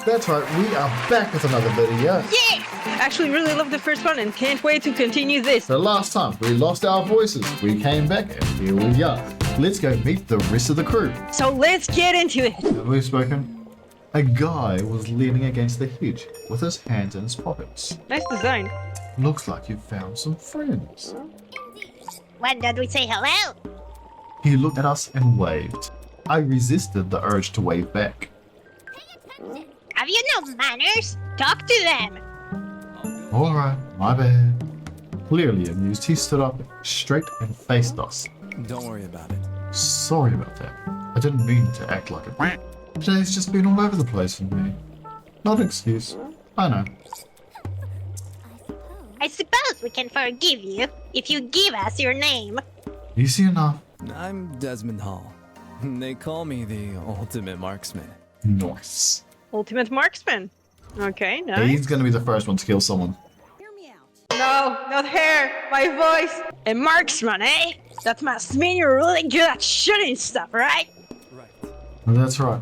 That's right, we are back with another video. Yeah! Actually really love the first one and can't wait to continue this. The last time we lost our voices, we came back and here we are. Let's go meet the rest of the crew. So let's get into it. Have we spoken? A guy was leaning against the hedge with his hands in his pockets. Nice design. Looks like you found some friends. Why don't we say hello? He looked at us and waved. I resisted the urge to wave back. Have you no manners? Talk to them. Alright, my bad. Clearly amused, he stood up straight and faced us. Don't worry about it. Sorry about that. I didn't mean to act like it. Today's just been all over the place for me. Not an excuse. I know. I suppose we can forgive you if you give us your name. Easy enough. I'm Desmond Hall. They call me the ultimate marksman. Nice. Ultimate marksman. Okay, nice. He's gonna be the first one to kill someone. No, not hair, my voice. A marksman, eh? That must mean you're really good at shooting stuff, right? Right. That's right.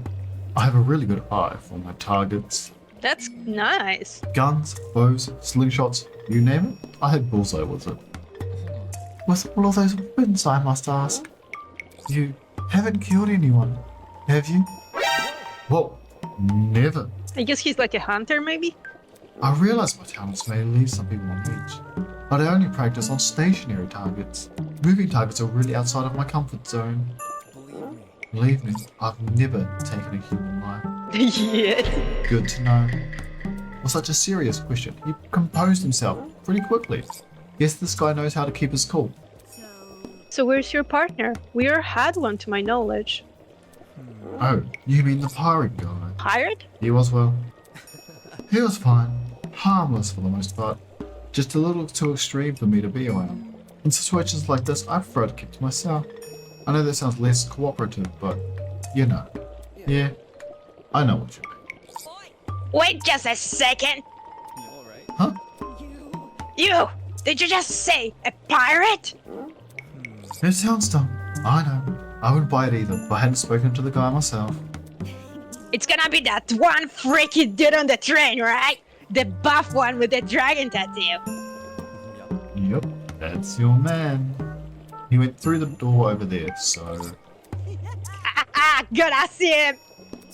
I have a really good eye for my targets. That's nice. Guns, bows, slingshots, you name it, I hit bullseye with it. With all of those weapons, I must ask. You haven't killed anyone, have you? Whoa, never. I guess he's like a hunter, maybe? I realize my talents may leave some people on edge, but I only practice on stationary targets. Moving targets are really outside of my comfort zone. Believe me, I've never taken a human life. Yeah. Good to know. For such a serious question, he composed himself pretty quickly. Guess this guy knows how to keep his cool. So where's your partner? We never had one to my knowledge. Oh, you mean the pirate guy? Pirate? He was, well, he was fine. Harmless for the most part. Just a little too extreme for me to be around. In situations like this, I prefer to keep to myself. I know that sounds less cooperative, but you know. Yeah, I know what you mean. Wait just a second. You alright? Huh? You! Did you just say a pirate? It sounds dumb. I know. I wouldn't buy it either, but I hadn't spoken to the guy myself. It's gonna be that one freaky dude on the train, right? The buff one with the dragon tattoo. Yep, that's your man. He went through the door over there, so... Good, I see him.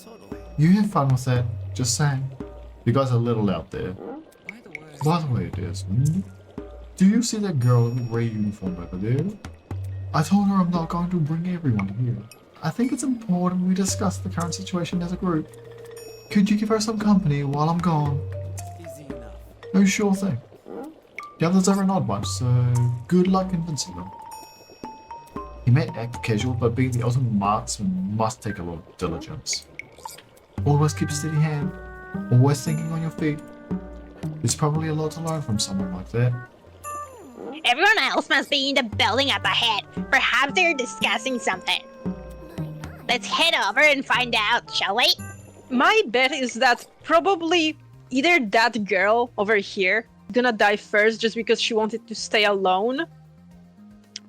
Totally. You have fun with that, just saying. You guys are a little out there. By the way, Desmond, do you see that girl in the grey uniform over there? I told her I'm not going to bring everyone here. I think it's important we discuss the current situation as a group. Could you give her some company while I'm gone? Easy enough. Oh, sure thing. The others are an odd bunch, so good luck convincing them. He may act casual, but being the ultimate marksman must take a lot of diligence. Always keep a steady hand. Always thinking on your feet. There's probably a lot to learn from someone like that. Everyone else must be in the building up ahead. Perhaps they're discussing something. Let's head over and find out, shall we? My bet is that probably either that girl over here gonna die first just because she wanted to stay alone,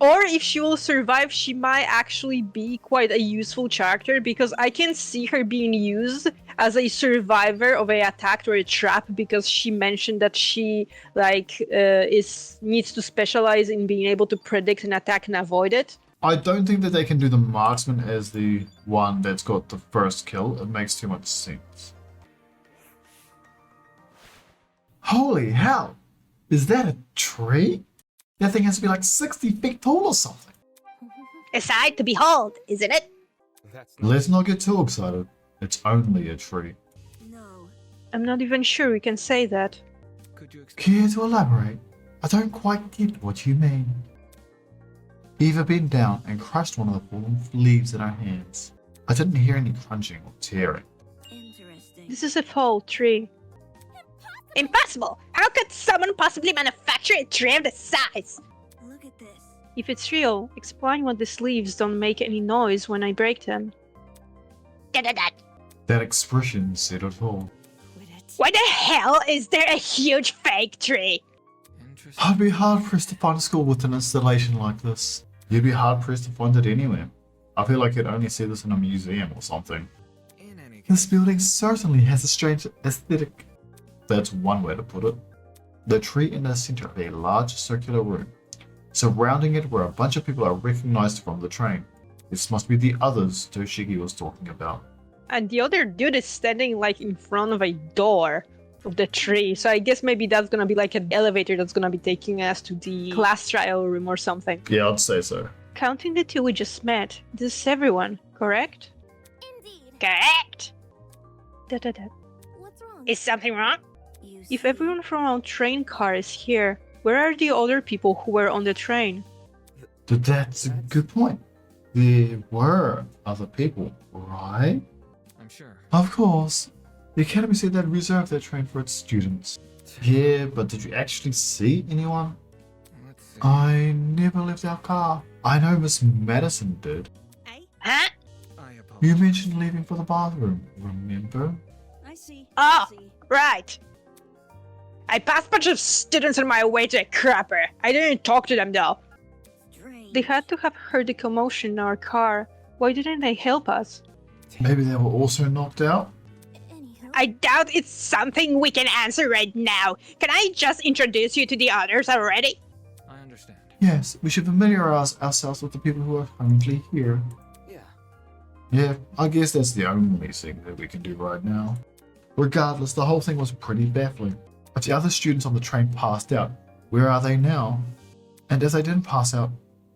or if she will survive, she might actually be quite a useful character because I can see her being used as a survivor of a attack or a trap because she mentioned that she needs to specialize in being able to predict an attack and avoid it. I don't think that they can do the marksman as the one that's got the first kill. It makes too much sense. Holy hell! Is that a tree? That thing has to be like 60 feet tall or something. A sight to behold, isn't it? Let's not get too excited. It's only a tree. I'm not even sure we can say that. Could you explain? Care to elaborate? I don't quite get what you mean. Eva bent down and crushed one of the fallen leaves in her hands. I didn't hear any crunching or tearing. Interesting. This is a fall tree. Impossible! How could someone possibly manufacture a tree of this size? Look at this. If it's real, explain why these leaves don't make any noise when I break them. Da-da-da. That expression said it all. Quit it. Why the hell is there a huge fake tree? Interesting. I'd be hard-pressed to find a school with an installation like this. You'd be hard-pressed to find it anywhere. I feel like you'd only see this in a museum or something. In any This building certainly has a strange aesthetic. That's one way to put it. The tree in the center of a large circular room. Surrounding it where a bunch of people are recognized from the train. This must be the others Toshigi was talking about. And the other dude is standing like in front of a door of the tree. So I guess maybe that's gonna be like an elevator that's gonna be taking us to the class trial room or something. Yeah, I'd say so. Counting the two we just met, this is everyone, correct? Indeed. Correct. Da-da-da. What's wrong? Is something wrong? You If see? everyone from our train car is here, where are the other people who were on the train? That's a good point. There were other people, right? I'm sure. Of course. The Academy said they'd reserve their train for its students. Yeah, but did you actually see anyone? Let's see. I never left our car. I know Miss Madison did. Eh? Huh? I apologize. You mentioned leaving for the bathroom, remember? I see. Oh. I see. Right. I passed a bunch of students on my way to a crapper. I didn't talk to them though. Strange. They had to have heard the commotion in our car. Why didn't they help us? Maybe they were also knocked out? Anywho. I doubt it's something we can answer right now. Can I just introduce you to the others already? I understand. Yes, we should familiarize ourselves with the people who are currently here. Yeah. Yeah, I guess that's the only thing that we can do right now. Regardless, the whole thing was pretty baffling. If the other students on the train passed out, where are they now? And if they didn't pass out,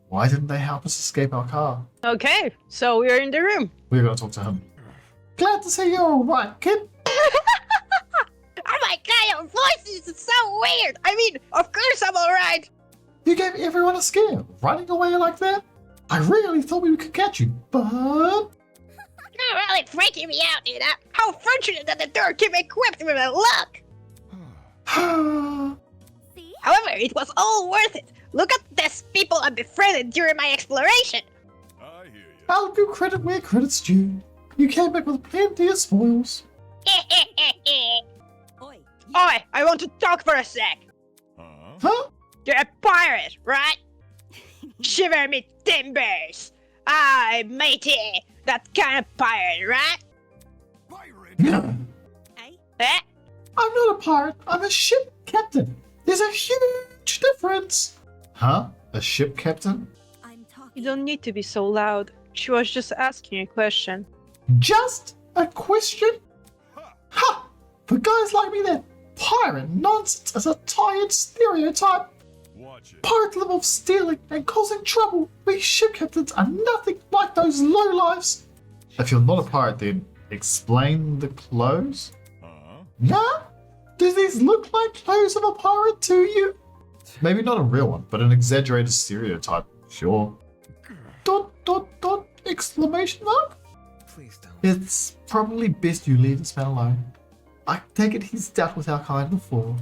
why didn't they help us escape our car? Okay, so we are in the room. We're gonna talk to him. Glad to see you're alright, kid. Oh my god, your voice is so weird! I mean, of course I'm alright! You gave everyone a scare, running away like that. I really thought we could catch you, but... You're really freaking me out, Nina. How fortunate that the door came equipped with a lock! See? However, it was all worth it. Look at these people I befriended during my exploration. I hear you. I'll give credit where credit's due. You came back with plenty of spoils. Oi. Oi, I want to talk for a sec. Huh? Huh? You're a pirate, right? Shiver me timbers. Aye, matey. That kind of pirate, right? Pirate? No. Eh? Eh? I'm not a pirate, I'm a ship captain. There's a huge difference. Huh? A ship captain? I'm talking. You don't need to be so loud. She was just asking a question. Just a question? Ha! Ha! For guys like me, that pirate nonsense is a tired stereotype. Watch it. Pirates live off stealing and causing trouble. We ship captains are nothing like those lowlifes. If you're not a pirate, then explain the clothes. Huh? Nah? Do these look like clothes of a pirate to you? Maybe not a real one, but an exaggerated stereotype. Sure. ... exclamation mark? Please don't. It's probably best you leave this man alone. I take it he's dealt with our kind before.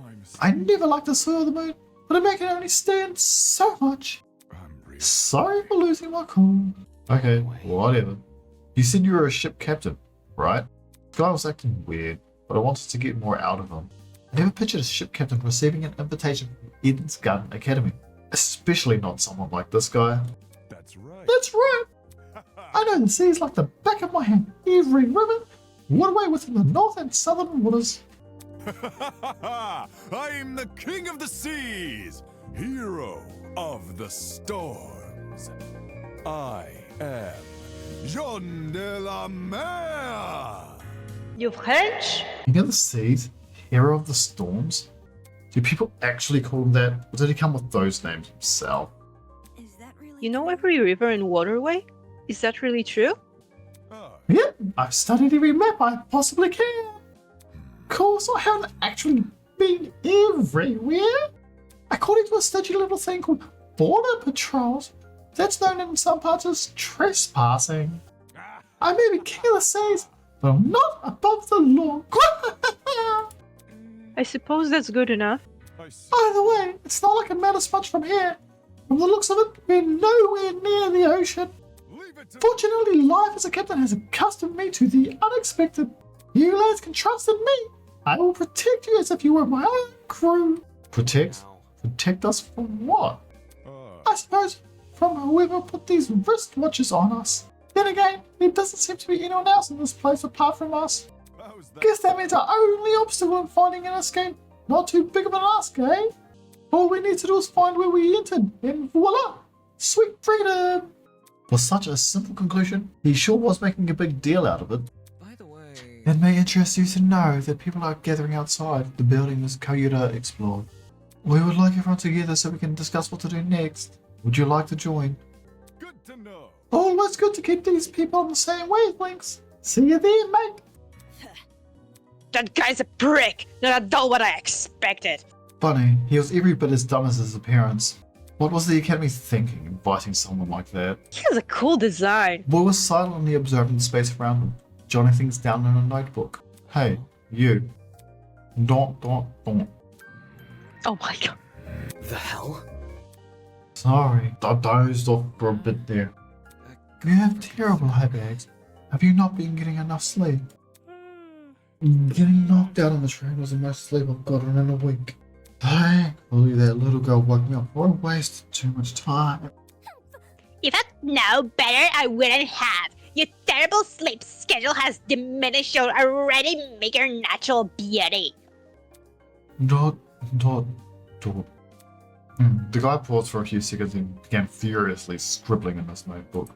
My mistake. I never liked to soil the moon, but a man can only stand so much. I'm really Sorry for losing my cool. Okay, whatever. You said you were a ship captain, right? The guy was acting weird, but I wanted to get more out of him. I never pictured a ship captain receiving an invitation from Eden's Garden Academy, especially not someone like this guy. That's right. That's right! I know the seas like the back of my hand. Every river, waterway within the north and southern waters. I'm the king of the seas, hero of the storms. I am Jean de la Mer. You French? King of the seas, hero of the storms? Do people actually call him that, or did he come with those names himself? Is that really? You know true? every river and waterway? Is that really true? Ah, Yep, I've studied every map I possibly can. Of course, I haven't actually been everywhere. According to a stodgy little thing called border patrols, that's known in some parts as trespassing. I may be king of the seas, but I'm not above the law. I suppose that's good enough. I see. Either way, it's not like it matters much from here. From the looks of it, we're nowhere near the ocean. Leave it to Fortunately, life as a captain has accustomed me to the unexpected. You lads can trust in me. I will protect you as if you were my own crew. Protect? Ow. Protect us from what? Ah, I suppose from whoever put these wristwatches on us. Then again, there doesn't seem to be anyone else in this place apart from us. How's that? Guess that means our only obstacle in finding an escape not too big of an ask, eh? All we need to do is find where we entered, and voila! Sweet freedom! For such a simple conclusion, he sure was making a big deal out of it. By the way, It may interest you to know that people are gathering outside the building as 𝐒𝐲𝐢𝐧𝐠 explored. We would like everyone together so we can discuss what to do next. Would you like to join? Good to know. Always good to keep these people on the same wavelengths. See you there, mate. That guy's a prick, not at all what I expected. Funny, he was every bit as dumb as his appearance. What was the Academy thinking, inviting someone like that? He has a cool design. Boy was silently observing the space around him, jotting things down in a notebook. Hey, you. Don't. Oh my god. the hell? Sorry, I dozed off for a bit there. You have terrible headaches. Have you not been getting enough sleep? Getting knocked out on the train was the most sleep I've gotten in a week. Thankfully, that little girl woke me up before I wasted too much time. If I'd known better, I wouldn't have. Your terrible sleep schedule has diminished your already meager natural beauty. Dot. The guy paused for a few seconds and began furiously scribbling in this notebook.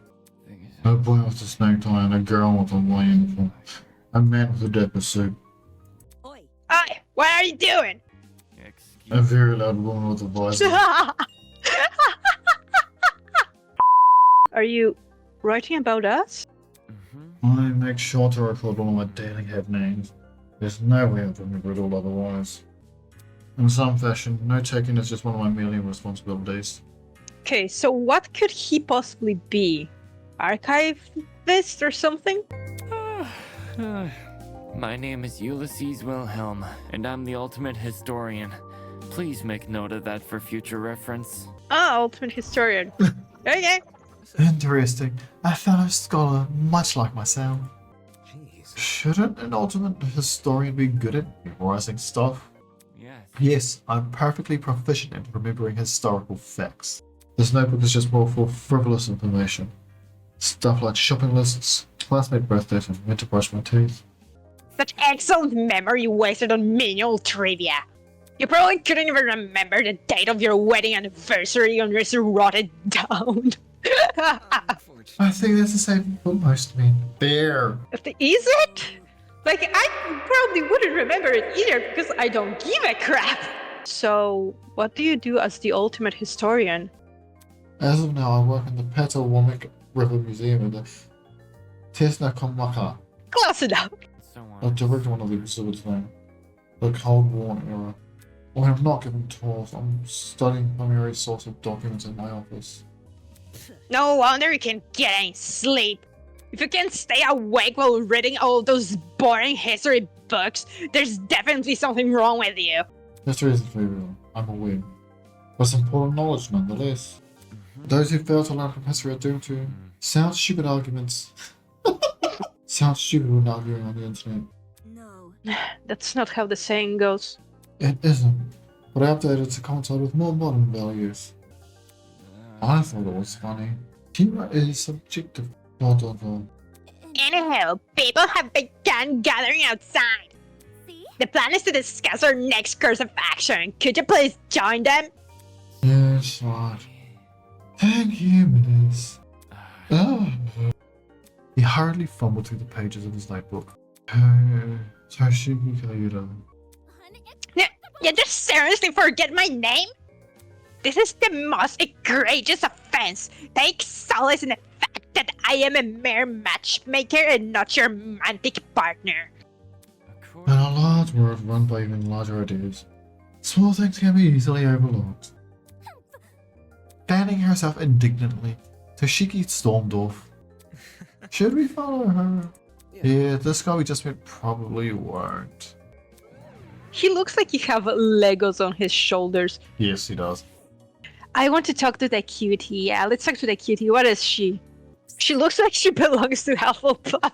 A boy with a snake tie and a girl with a white uniform. A man with a dapper suit. Oi. Oi, what are you doing? A very loud woman with a visor. Are you writing about us? I make sure to record all of my daily head names. There's no way I'd remember it all otherwise. In some fashion, note-taking is just one of my million responsibilities. Okay, so what could he possibly be? Archivist or something? My name is Ulysses Wilhelm, and I'm the ultimate historian. Please make note of that for future reference. Ah, ultimate historian. Okay. Interesting. A fellow scholar, much like myself. Jeez. Shouldn't an ultimate historian be good at memorizing stuff? Yes. Yes, I'm perfectly proficient in remembering historical facts. This notebook is just full of frivolous information. Stuff like shopping lists, classmate birthdays, and when to brush my teeth. Such excellent memory wasted on menial trivia. You probably couldn't even remember the date of your wedding anniversary unless you wrote it down. I think that's the same for most men. There! Is it? Like, I probably wouldn't remember it either because I don't give a crap. So, what do you do as the ultimate historian? As of now, I work in the Patawomic River Museum in the Tesnakomaka. Close enough. So I direct one of the exhibits now. The Cold War era. When I'm not giving tours, I'm studying primary source of documents in my office. No wonder you can't get any sleep. If you can't stay awake while reading all those boring history books, there's definitely something wrong with you. History isn't for everyone, I'm aware. But it's important knowledge nonetheless. Those who fail to learn from history are doomed to sound stupid arguments. Sound stupid when arguing on the internet. No. That's not how the saying goes. It isn't, but I updated it to coincide with more modern values. I thought it was funny. Humor is subjective. ... Anywho, people have begun gathering outside. See? The plan is to discuss our next course of action. Could you please join them? Yes, right. Thank you, Miss. He hurriedly fumbled through the pages of his notebook. 𝐒𝐲𝐢𝐴. You just seriously forget my name? This is the most egregious offense. Take solace in the fact that I am a mere matchmaker and not your romantic partner. In a large world run by even larger ideas, small things can be easily overlooked. Fanning herself indignantly, Toshiki stormed off. Should we follow her? Yeah, this guy we just met probably won't. He looks like he have Legos on his shoulders. Yes, he does. I want to talk to that cutie. Yeah, let's talk to that cutie. What is she? She looks like she belongs to Hufflepuff.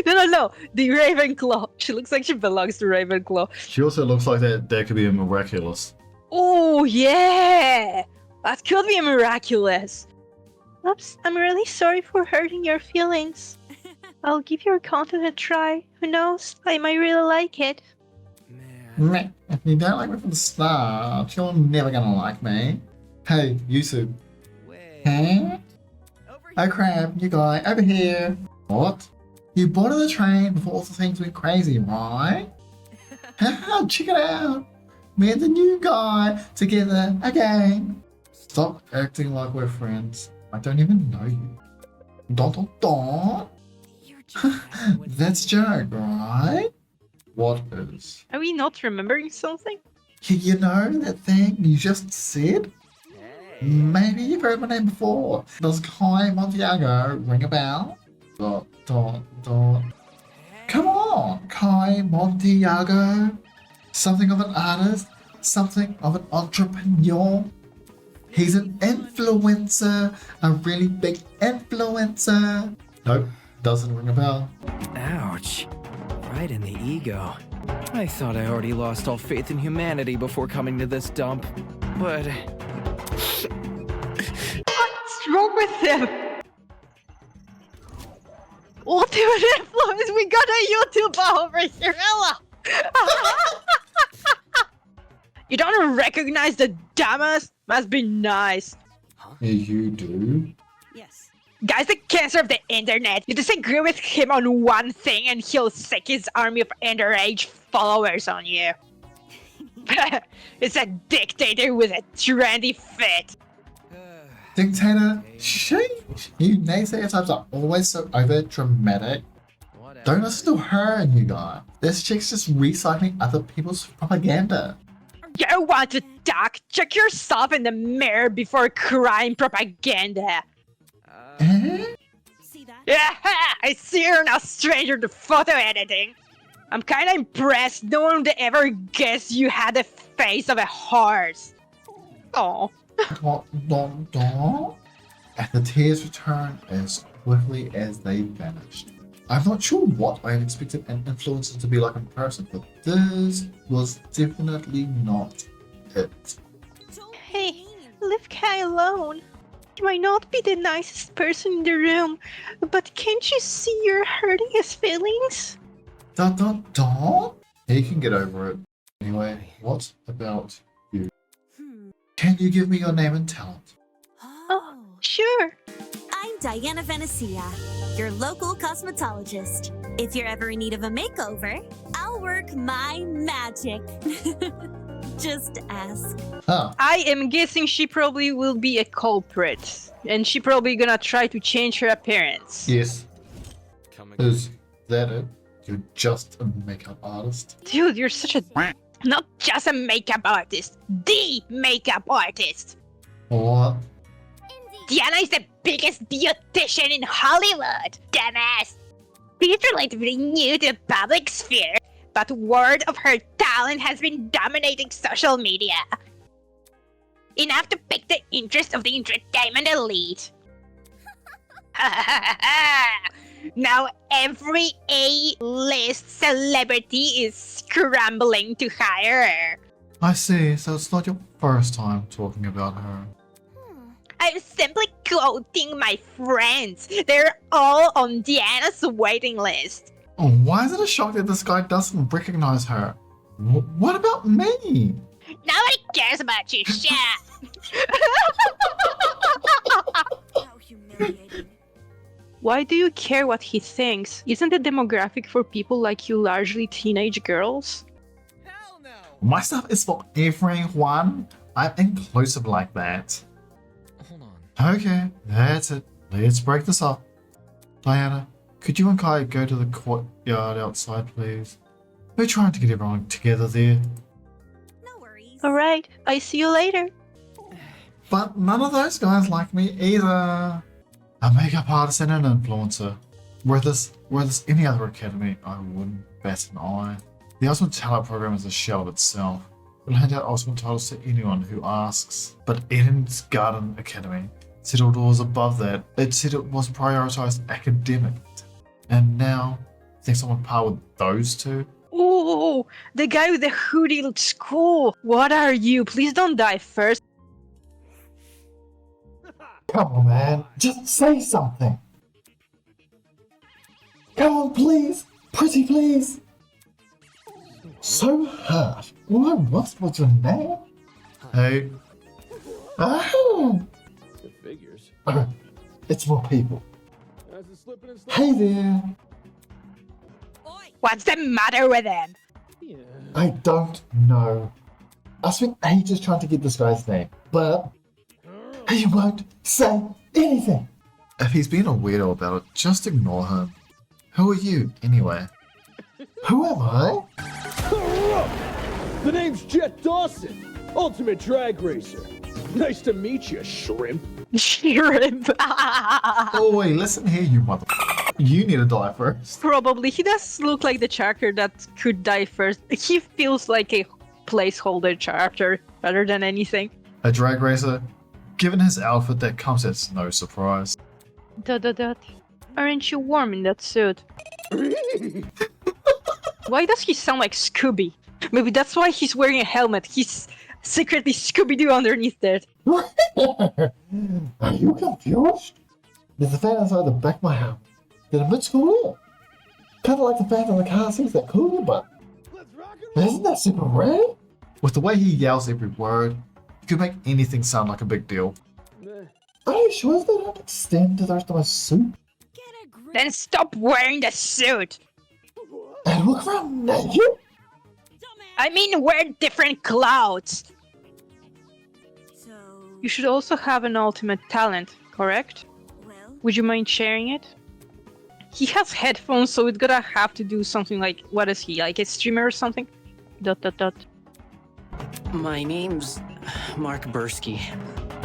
No. The Ravenclaw. She looks like she belongs to Ravenclaw. She also looks like that could be a miraculous. Oh, yeah! That could be miraculous. Oops, I'm really sorry for hurting your feelings. I'll give your content a try. Who knows? I might really like it. Man. Meh. If you don't like me from the start, you're never gonna like me. Hey, Yusuf. Wait. Huh? Oh crap, you guy, over here. What? You boarded the train before all the things went crazy, right? Haha, check it out. Me and the new guy together again. Stop acting like we're friends. I don't even know you. Dot. You're just That's joke, right? What is? Are we not remembering something? You know that thing you just said? Maybe you've heard my name before. Does 𝐒𝐫𝐚𝐲𝐢𝐴 ring a bell? Dot. Come on, 𝐒𝐫𝐴MONTEAGO. Something of an artist, something of an entrepreneur. He's an influencer, a really big influencer. Nope, doesn't ring a bell. Ouch. Right in the ego. I thought I already lost all faith in humanity before coming to this dump. But What's wrong with him? Ultimate influence, we got a YouTuber over here, Ella! You don't recognize the dumbass? Must be nice. Yeah, you do? Yes. Guy's the cancer of the internet. You disagree with him on one thing and he'll sick his army of underage followers on you. It's a dictator with a trendy fit. Dictator, sheesh. You naysayer types are always so over dramatic. whatever. Don't listen to her, you guy. This chick's just recycling other people's propaganda. You want to talk? Check yourself in the mirror before crying propaganda. Eh? See that? Yeah, I see you're now stranger to photo editing. I'm kinda impressed no one would ever guess you had the face of a horse. Oh. And the tears returned as quickly as they vanished. I'm not sure what I had expected an influencer to be like in person, but this was definitely not it. Hey, leave Kai alone. He might not be the nicest person in the room, but can't you see you're hurting his feelings? He can get over it. Anyway, what about you? Hmm. Can you give me your name and talent? Oh. Sure. I'm Diana Venecia, your local cosmetologist. If you're ever in need of a makeover, I'll work my magic. Just ask. Huh. I am guessing she probably will be a culprit, and she probably gonna try to change her appearance. Yes. Come again. Is that it? You're just a makeup artist? Dude, you're such a... Not just a makeup artist, the makeup artist. What? Diana is the biggest beautician in Hollywood, dumbass. She's relatively new to the public sphere, but word of her talent has been dominating social media. Enough to pique the interest of the entertainment elite. Now every A-list celebrity is scrambling to hire her. I see, so it's not your first time talking about her. I'm simply quoting my friends. They're all on Diana's waiting list. Oh, why is it a shock that this guy doesn't recognize her? What about me? Nobody cares about you, shut How humiliating. Why do you care what he thinks? Isn't the demographic for people like you largely teenage girls? Hell no. My stuff is for everyone. I'm inclusive like that. Hold on. Okay, that's it. Let's break this up. Diana, could you and Kai go to the courtyard outside, please? We're trying to get everyone together there. No worries. Alright, I see you later. But none of those guys like me either. A makeup artist and an influencer. Were this any other academy, I wouldn't bat an eye. The Ultimate Talent program is a shell of itself. We'll hand out ultimate titles to anyone who asks. But Eden's Garden Academy said it was above that. It said it was prioritized academic. And now, thinks I'm on par with those two? Ooh, the guy with the hoodie looks cool. What are you? Please don't die first. Come on, man. Just say something. Come on, please. Pretty please. So hurt. All I was your name. Hey. Ah. It figures. It's more people. As it's slipping and Hey there. What's the matter with him? Yeah. I don't know. I spent ages trying to get this guy's name, but he won't say anything. If he's being a weirdo about it, just ignore him. Who are you, anyway? Who am I? The name's Jet Dawson, Ultimate Drag Racer. Nice to meet you, shrimp. Shrimp. Oh wait, listen here, you mother. You need to die first. Probably. He does look like the character that could die first. He feels like a placeholder character rather than anything. A drag racer? Given his outfit, that comes as no surprise. Dot. Aren't you warm in that suit? Why does he sound like Scooby? Maybe that's why he's wearing a helmet. He's secretly Scooby-Doo underneath that. Are you confused? There's a fan inside the back of my house. That emits cool air. Kind of like the fan in the car seats that cool your butt. Isn't that super rare? With the way he yells every word, you could make anything sound like a big deal. Are you sure that don't extend to the rest of my suit? Then stop wearing the suit. And look around naked? I mean, wear different clothes. So, You should also have an ultimate talent, correct? well, Would you mind sharing it? He has headphones, so it's gonna have to do something like, what is he, like a streamer or something? Dot. My name's Mark Bursky.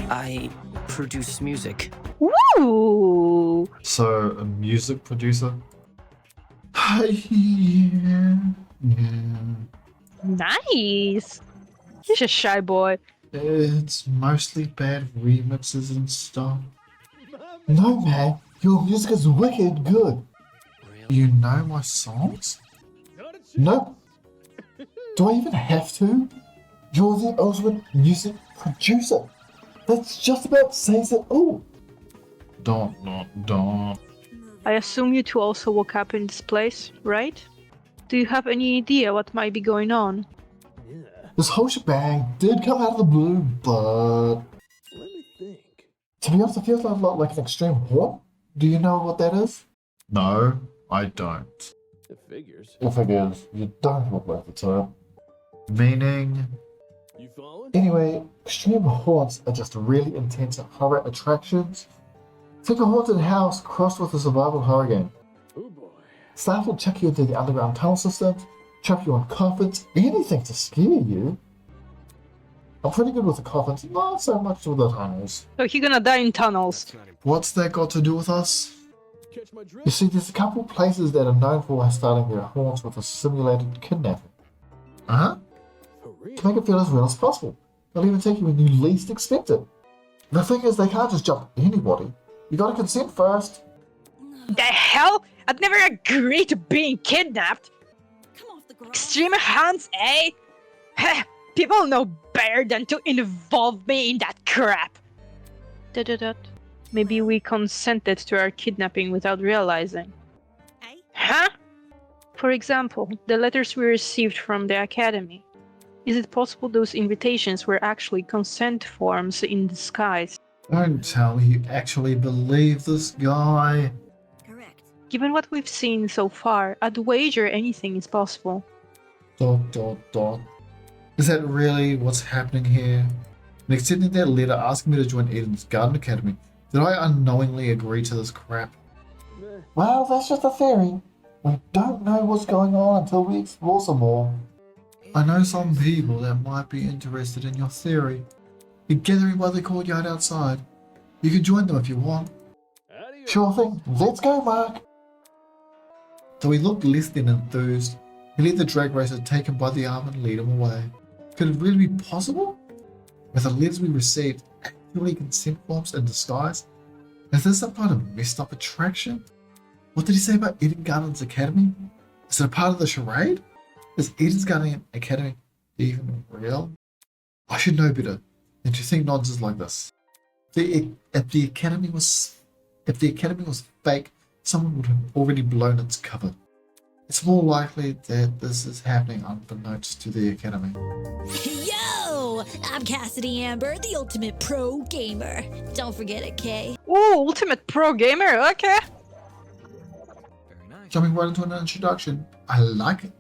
I produce music. Woo! So, a music producer? Yeah. Nice! He's a shy boy. It's mostly bad remixes and stuff. No, man, your music is wicked good. You know my songs? Nope. Do I even have to? You're the ultimate music producer. That's just about says it all. Don't. I assume you two also woke up in this place, right? Do you have any idea what might be going on? This whole shebang did come out of the blue, but Let me think. to be honest, it feels a lot like an extreme haunt. Do you know what that is? No, I don't. It figures. If it is, you don't look like the type. Meaning? You following? Anyway, extreme haunts are just really intense horror attractions. Think a haunted house crossed with a survival horror game. Oh boy. Staff will chuck you into the underground tunnel systems, trap you on coffins, anything to scare you. I'm pretty good with the coffins, not so much with the tunnels. So he's gonna die in tunnels. What's that got to do with us? Catch my drift? You see, there's a couple places that are known for starting their haunts with a simulated kidnapping. Uh-huh. For real? To make it feel as real as possible. They'll even take you when you least expect it. The thing is, they can't just jump anybody. You gotta consent first. The hell? I'd never agree to being kidnapped. come off the ground. Extreme hunts, eh? Heh, people know better than to involve me in that crap. Dot. Maybe we consented to our kidnapping without realizing. Eh? Huh? For example, the letters we received from the academy. Is it possible those invitations were actually consent forms in disguise? Don't tell me you actually believe this guy. Correct. Given what we've seen so far, I'd wager anything is possible. Dot. Is that really what's happening here? In accepting that letter asking me to join Eden's Garden Academy, did I unknowingly agree to this crap? Well, that's just a theory. We don't know what's going on until we explore some more. I know some people that might be interested in your theory. You're gathering by the courtyard outside. You can join them if you want. Sure thing. Let's go, Mark. Though he looked less than enthused, he let the drag racer take him by the arm and lead him away. Could it really be possible? With the letters we received actually consent forms in disguise? Is this some kind of messed up attraction? What did he say about Eden Garden's Academy? Is it a part of the charade? Is Eden's Garden Academy even real? I should know better than to think nonsense like this. If the academy was fake, someone would have already blown its cover. It's more likely that this is happening unbeknownst to the academy. Yo! I'm Cassidy Amber, the ultimate pro gamer. Don't forget it, Kay. Ooh, ultimate pro gamer, okay. Jumping right into an introduction, I like it.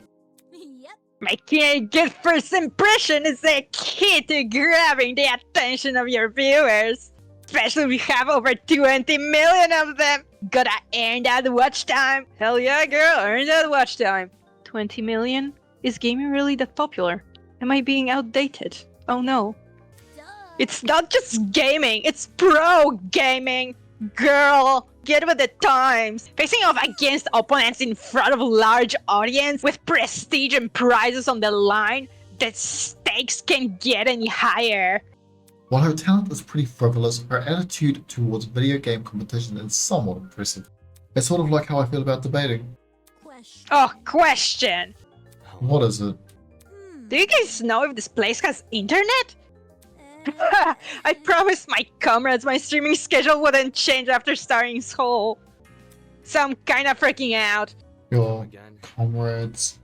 Yep. Making a good first impression is the key to grabbing the attention of your viewers. Especially if we have over 20 million of them. Gotta earn that watch time. Hell yeah, girl, earn that watch time. 20 million? Is gaming really that popular? Am I being outdated? Oh no. Duh. It's not just gaming, it's pro gaming. Girl, get with the times. Facing off against opponents in front of a large audience with prestige and prizes on the line, the stakes can't get any higher. While her talent is pretty frivolous, her attitude towards video game competition is somewhat impressive. It's sort of like how I feel about debating. Question. Oh, question. What is it? Do you guys know if this place has internet? Uh, I promised my comrades my streaming schedule wouldn't change after starting school. So I'm kinda freaking out. Your comrades.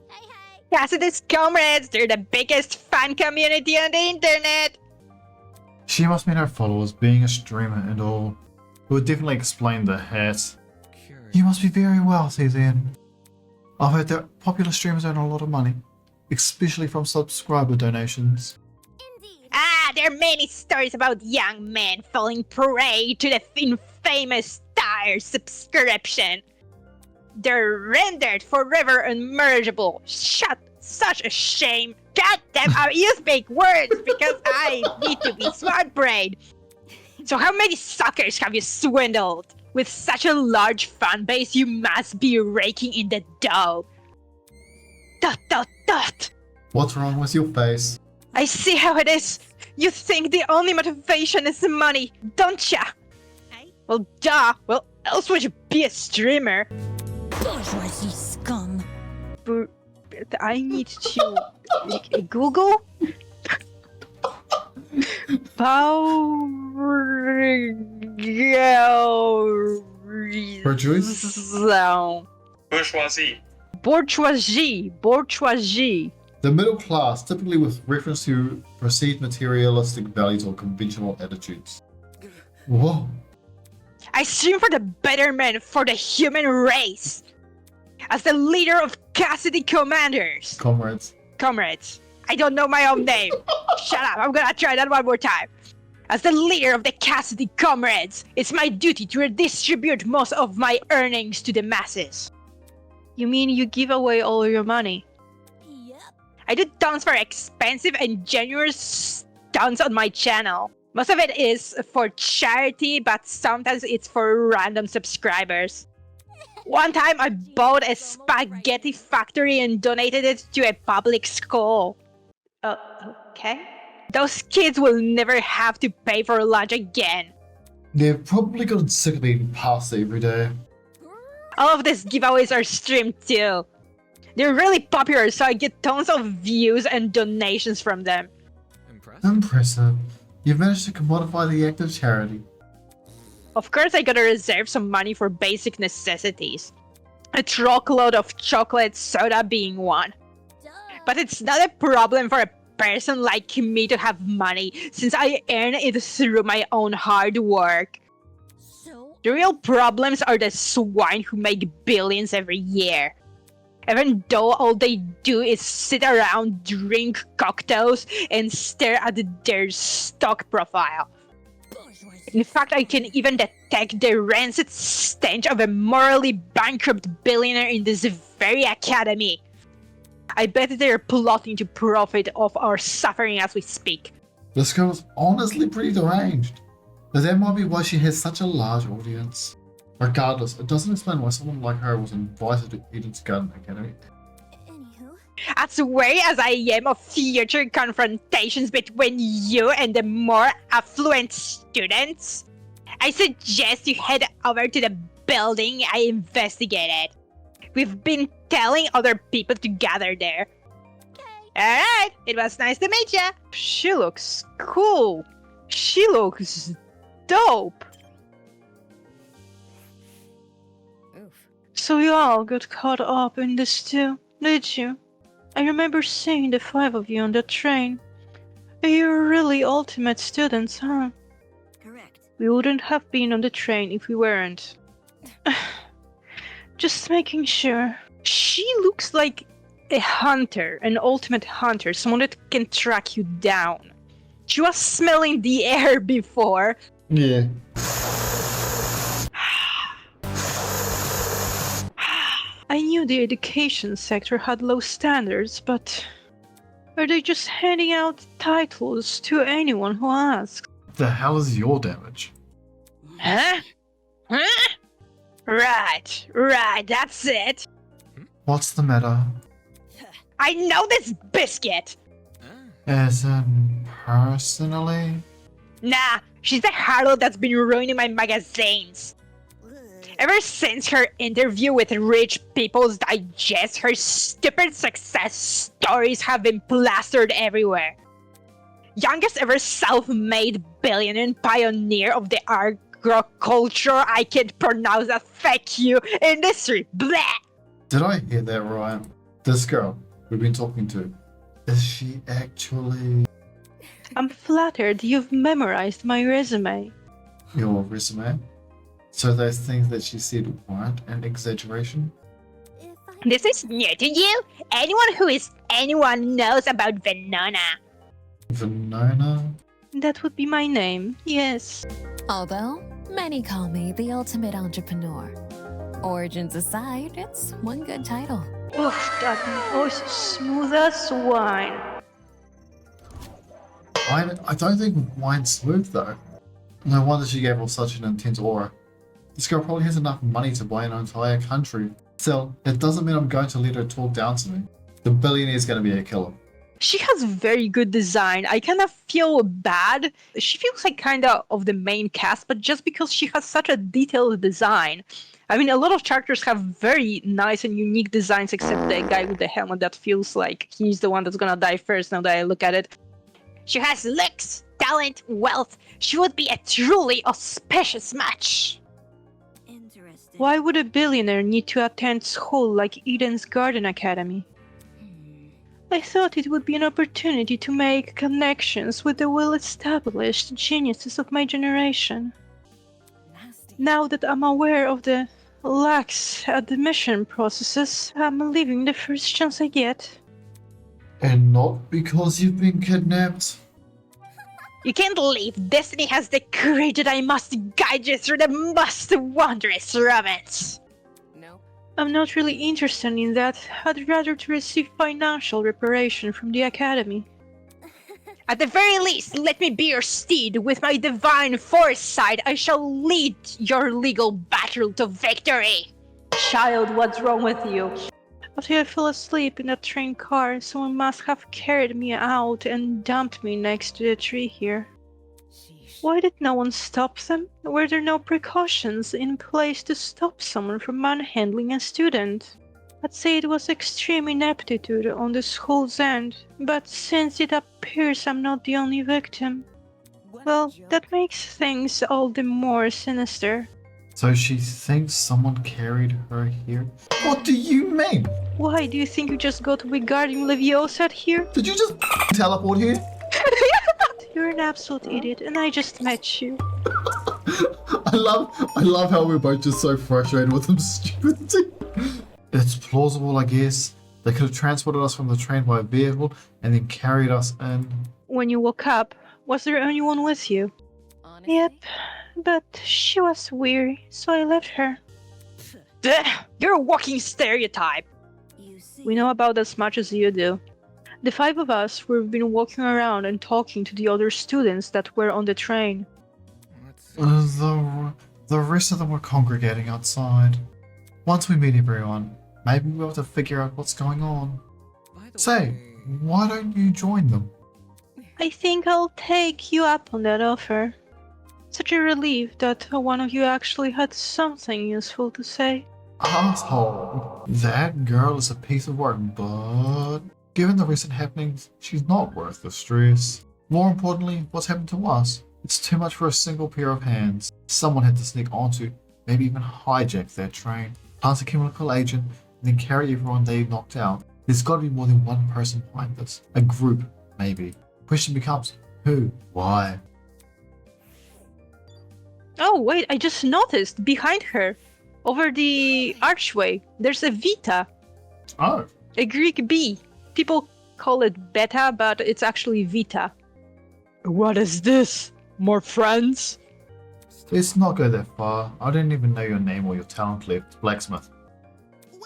hey, hey. Cassidy's comrades, they're the biggest fan community on the internet. She must mean her followers, being a streamer and all. It would definitely explain the hat. You must be very wealthy then. I've heard that popular streamers earn a lot of money, especially from subscriber donations. Indeed. There are many stories about young men falling prey to the infamous tire subscription. They're rendered forever unmergeable. Shut, such a shame. God damn, I use big words because I need to be smart brain. So how many suckers have you swindled? With such a large fan base, you must be raking in the dough. Dot dot dot. What's wrong with your face? I see how it is. You think the only motivation is the money, don't ya? Hey. Well, duh. Well, else would you be a streamer? Bourgeoisie scum. I need to Google Bourgeoisie. The middle class, typically with reference to perceived materialistic values or conventional attitudes. Whoa. I stream for the betterment for the human race. As the leader of Cassidy Commanders. Comrades. I don't know my own name. Shut up, I'm gonna try that one more time. As the leader of the Cassidy Comrades, it's my duty to redistribute most of my earnings to the masses. You mean you give away all your money? Yep. I do tons for expensive and generous stunts on my channel. Most of it is for charity, but sometimes it's for random subscribers. One time I bought a spaghetti factory and donated it to a public school. Okay. Those kids will never have to pay for lunch again. They've probably gotten sick of eating pasta every day. All of these giveaways are streamed too. They're really popular, so I get tons of views and donations from them. Impressive. You've managed to commodify the act of charity. Of course, I gotta reserve some money for basic necessities. A truckload of chocolate soda being one. Duh. But it's not a problem for a person like me to have money, since I earn it through my own hard work. So, The real problems are the swine who make billions every year. Even though all they do is sit around, drink cocktails, and stare at their stock profile. bourgeoisie. In fact, I can even detect the rancid stench of a morally bankrupt billionaire in this very academy. I bet they're plotting to profit off our suffering as we speak. This girl is honestly pretty deranged. But that might be why she has such a large audience. Regardless, it doesn't explain why someone like her was invited to Eden's Garden Academy. Anywho. As wary as I am of future confrontations between you and the more affluent students, I suggest you head over to the building I investigated. We've been telling other people to gather there. Alright, it was nice to meet ya. She looks cool. She looks dope! Oof. So you all got caught up in this too, did you? I remember seeing the 5 of you on the train. You're really ultimate students, huh? Correct. We wouldn't have been on the train if we weren't. Just making sure. She looks like a hunter, an ultimate hunter, someone that can track you down. She was smelling the air before. Yeah. I knew the education sector had low standards, but are they just handing out titles to anyone who asks? The hell is your damage? Huh? Huh? Right, that's it. What's the matter? I know this biscuit. As in, personally? Nah, she's the harlot that's been ruining my magazines. Ever since her interview with Rich People's Digest, her stupid success stories have been plastered everywhere. Youngest ever self-made billionaire and pioneer of the agriculture I can't pronounce that fuck you industry. Blah! Did I hear that right? This girl we've been talking to, is she actually I'm flattered you've memorized my resume. your resume? So those things that she said weren't an exaggeration? This is new to you? Anyone knows about Venona. Venona? That would be my name, yes. Although, many call me the ultimate entrepreneur. Origins aside, it's one good title. Oof, that voice is smooth as wine. I don't think wine's smooth though. No wonder she gave off such an intense aura. This girl probably has enough money to buy an entire country. Still, it doesn't mean I'm going to let her talk down to me. The billionaire's gonna be a killer. She has very good design. I kind of feel bad. She feels like kind of the main cast, but just because she has such a detailed design. I mean, a lot of characters have very nice and unique designs, except the guy with the helmet that feels like he's the one that's gonna die first now that I look at it. She has looks, talent, wealth. She would be a truly auspicious match. Interesting. Why would a billionaire need to attend school like Eden's Garden Academy? I thought it would be an opportunity to make connections with the well-established geniuses of my generation. Nasty. Now that I'm aware of the lax admission processes, I'm leaving the first chance I get. And not because you've been kidnapped? You can't leave. Destiny has decreed that I must guide you through the most wondrous romance. No. I'm not really interested in that. I'd rather to receive financial reparation from the Academy. At the very least, let me be your steed. With my divine foresight, I shall lead your legal battle to victory. Child, what's wrong with you? After I fell asleep in that train car, someone must have carried me out and dumped me next to the tree here. Sheesh. Why did no one stop them? Were there no precautions in place to stop someone from manhandling a student? I'd say it was extreme ineptitude on the school's end, but since it appears I'm not the only victim, well, that makes things all the more sinister. So she thinks someone carried her here? What do you mean? Why, do you think you just got 𝐒𝐥𝐚𝐲𝐢𝐵 here? Did you just teleport here? You're an absolute idiot, and I just met you. I love how we're both just so frustrated with them stupidity. It's plausible, I guess. They could have transported us from the train by vehicle and then carried us in. When you woke up, was there anyone with you? Honestly, Yep, but she was weary, so I left her. Duh, you're a walking stereotype. You see. We know about as much as you do. The 5 of us, we've been walking around and talking to the other students that were on the train. The rest of them were congregating outside. Once we meet everyone, maybe we'll have to figure out what's going on. Say, why don't you join them? I think I'll take you up on that offer. Such a relief that one of you actually had something useful to say. Asshole. That girl is a piece of work, but given the recent happenings, she's not worth the stress. More importantly, what's happened to us? It's too much for a single pair of hands. Someone had to sneak onto, maybe even hijack that train, plant a chemical agent, and then carry everyone they knocked out. There's got to be more than one person behind this. A group, maybe. Question becomes, who? Why? Oh, wait, I just noticed behind her, over the archway, there's a Vita, Oh, a Greek B. People call it Beta, but it's actually Vita. What is this? More friends? let's not go that far. I didn't even know your name or your talent left. Blacksmith.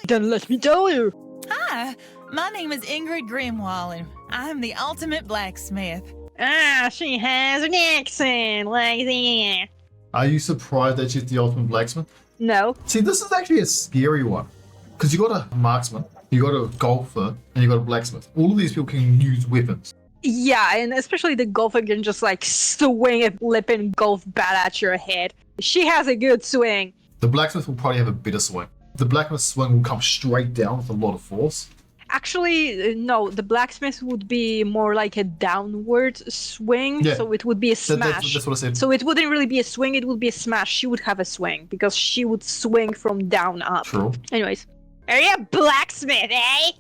Then let me tell you. Hi, my name is 𝐒𝐥𝐚𝐲𝐢𝐴𝐺𝐸, and I'm the ultimate blacksmith. Ah, she has an accent like that. Are you surprised that she's the ultimate blacksmith? No. See, this is actually a scary one. Because you got a marksman, you got a golfer, and you got a blacksmith. All of these people can use weapons. Yeah, and especially the golfer can just like swing a flippin' golf bat at your head. She has a good swing. The blacksmith will probably have a better swing. The blacksmith swing will come straight down with a lot of force. Actually, no, the blacksmith would be more like a downward swing, Yeah. so it would be a smash. That's what I said. So it wouldn't really be a swing, it would be a smash. She would have a swing, because she would swing from down up. True. Anyways. Are you a blacksmith, eh?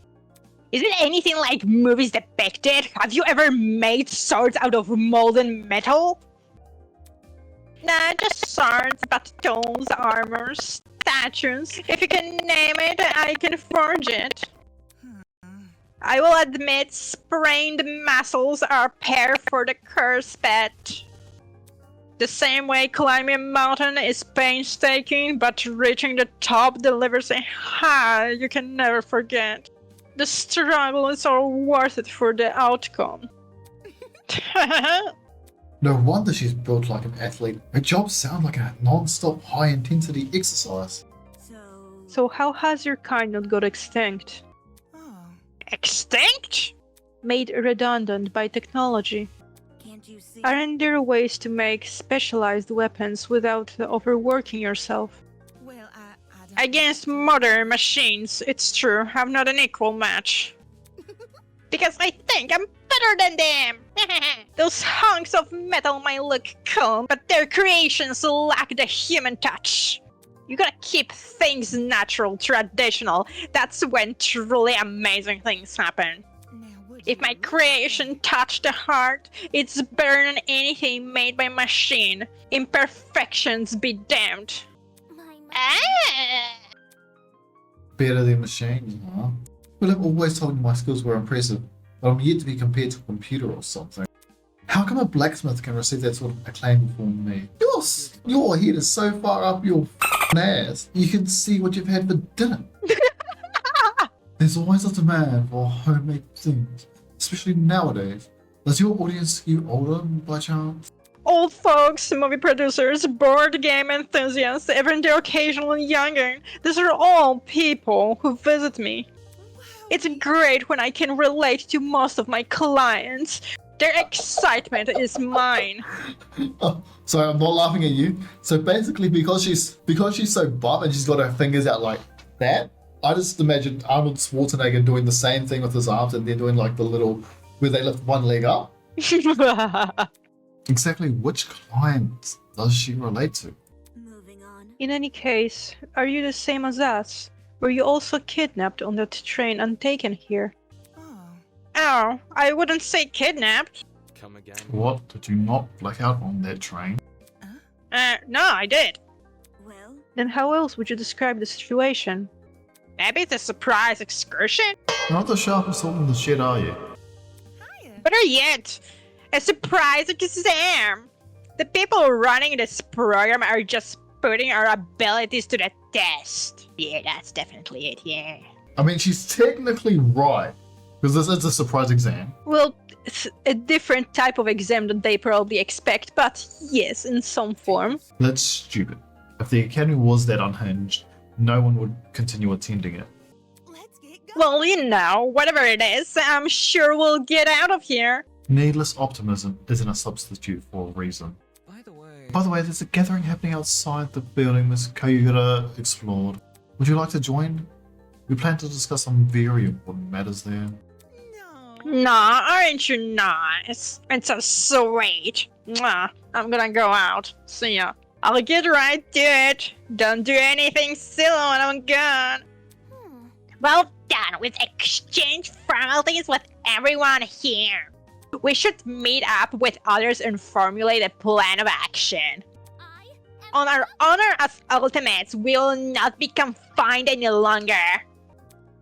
Is it anything like movies depicted? Have you ever made swords out of molten metal? Nah, just swords, batons, armors, statues. If you can name it, I can forge it. I will admit, sprained muscles are par for the curse bet. The same way climbing a mountain is painstaking, but reaching the top delivers a high you can never forget. The struggle is all worth it for the outcome. No wonder she's built like an athlete. Her jobs sound like a non-stop high-intensity exercise. So how has your kind not got extinct? Extinct? Made redundant by technology. Aren't there ways to make specialized weapons without overworking yourself? Well, Against modern machines, it's true, I'm not an equal match. Because I think I'm better than them! Those hunks of metal might look cool, but their creations lack the human touch. You gotta keep things natural, traditional. That's when truly amazing things happen. If my creation touched the heart, it's better than anything made by machine. Imperfections be damned. Better than machines, huh? Well, I've always told you my skills were impressive, but I'm yet to be compared to a computer or something. How come a blacksmith can receive that sort of acclaim before me? Your head is so far up your ass, you can see what you've had for dinner. There's always a demand for homemade things, especially nowadays. Does your audience skew older by chance? Old folks, movie producers, board game enthusiasts, even the occasional younger. These are all people who visit me. It's great when I can relate to most of my clients. Their excitement is mine. Oh, sorry, I'm not laughing at you. So basically, because she's so buff and she's got her fingers out like that, I just imagine Arnold Schwarzenegger doing the same thing with his arms and then doing like the little where they lift one leg up. Exactly which clients does she relate to? In any case, are you the same as us? Were you also kidnapped on that train and taken here? Oh, I wouldn't say kidnapped. Come again. What? Did you not black out on that train? No, I did. Then how else would you describe the situation? Maybe it's a surprise excursion? You're not the sharpest sword in the shed, are you? Better yet, a surprise exam! The people running this program are just putting our abilities to the test. Yeah, that's definitely it, yeah. I mean, she's technically right, because this is a surprise exam. Well, it's a different type of exam than they probably expect, but yes, in some form. That's stupid. If the academy was that unhinged, no one would continue attending it. Well, you know, whatever it is, I'm sure we'll get out of here. Needless optimism isn't a substitute for a reason. By the way, there's a gathering happening outside the building Miss 𝐒𝐲𝐢𝐴𝐺𝐸 explored. Would you like to join? We plan to discuss some very important matters there. Nah, aren't you nice? And so sweet. Mwah. I'm gonna go out. See ya. I'll get right to it. Don't do anything silly when I'm gone. Well done. We've exchanged formalities with everyone here. We should meet up with others and formulate a plan of action. On our honor as ultimates, we will not be confined any longer.